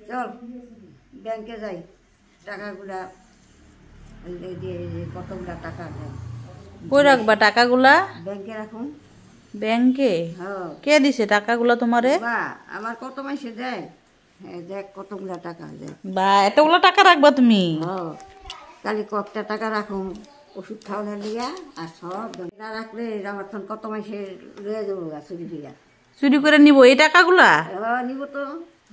চল ব্যাংকে যাই, টাকাগুলা কতগুলা টাকা দেয়। কই রাখবা টাকাগুলা? ব্যাংকে রাখুন। ব্যাংকে? কে দিছে টাকাগুলা তোমারে? বা আমার কত মাসে দেয়, দেখ কতগুলা টাকা দেয়। বা এতগুলো টাকা রাখবা তুমি? কালি কয়েকটা টাকা রাখুন ওষুধ খাওয়ানোর লিয়া, আর সব না রাখলে আমার তখন কত মাসে লয়ে যাবো চুরি দিয়া। চুরি করে নিব এই টাকাগুলা? নিব তো।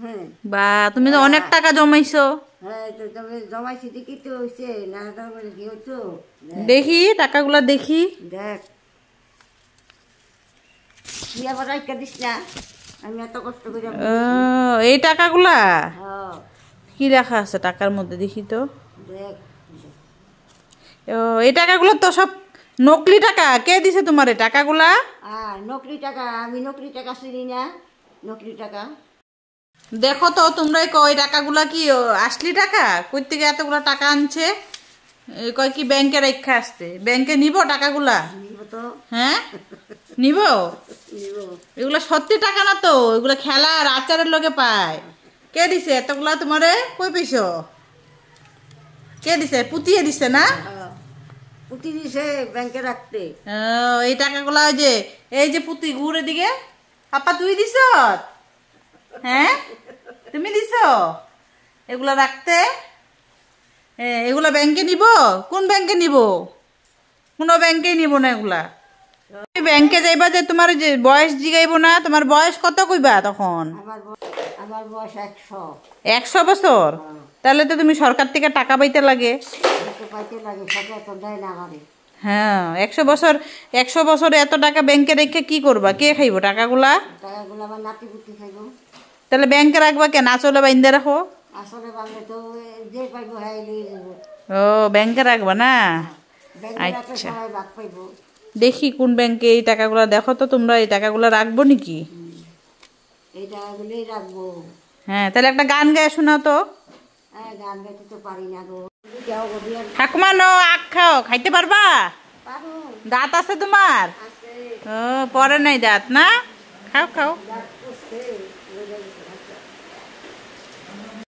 হ্যাঁ। বা তুমি তো অনেক টাকা জমাইছো। হ্যাঁ, তো তবে জমাইছি দেখি তো হয়েছে না, তারপরে কি হইতো দেখি টাকাগুলা দেখি। দেখ, তুই আবার রাইকা দিস না, আমি এত কষ্ট করে। এই টাকাগুলা হ্যাঁ কি লেখা আছে টাকার মধ্যে দেখি তো। দেখ, এই টাকাগুলো তো সব নকলি টাকা। কে দিছে তোমার এই টাকাগুলা? নকলি টাকা, আমি নকলি টাকা চিনি না, নকলি টাকা। দেখো তো তোমরা কই টাকাগুলা কি আসলি টাকা? কই থেকে এতগুলো টাকা আনছে? কয় কি ব্যাংকে রেখা আসতে। ব্যাংকে নিব টাকাগুলা? নিব তো। হ্যাঁ নিব। নিব। এগুলো সত্যি টাকা না তো, এগুলো খেলার আচারের লোকে পায়। কে দিছে এতগুলা তোমারে? কই পেয়েছো? কে দিছে? পুতিয়ে দিছে না? পুঁতি দিছে ব্যাংকে রাখতে। এই টাকাগুলা ওই যে এই যে পুঁতি ঘুরে দিকে আপা তুই দিছ? হ্যাঁ তুমি দিছ এগুলা রাখতে? এগুলা ব্যাংকে নিব? কোন ব্যাংকে নিব? কোনো ব্যাংকে নিব না এগুলা। ব্যাংকে যাইবা যে তোমার যে বয়স জিগাইব না? তোমার বয়স কত কইবা তখন? আমার বয়স 100। 100 বছর? তাহলে তো তুমি সরকার থেকে টাকা পাইতে লাগে। পাইতে লাগে, সরকার তো দেয় না আমারে। হ্যাঁ 100 বছরে এত টাকা ব্যাংকে রেখে কি করবা? কে খাইব টাকাগুলা? টাকাগুলো আমার নাতি পুতি খাইব। তাহলে ব্যাংকে রাখবা কেন? আসলে বাইন্দে রাখো। আসলে বাংলা তো যে পাইব হ্যাঁ নিয়ে যাব। ব্যাংকে রাখবা না? আচ্ছা, সবাই ভাগ পাইব। দেখি কোন ব্যাংকে এই টাকাগুলা। দেখো তো তোমরা এই টাকাগুলা রাখবো নাকি? এই টাকাগুলোই রাখবো। হ্যাঁ তাহলে একটা গান গায়ে শোনাও তো। গান গাইতে তো পারি না গো। ঠাকুমা নো আখ খাও, খাইতে পারবা? দাঁত আছে তোমার? পরে নাই দাঁত না? খাও খাও।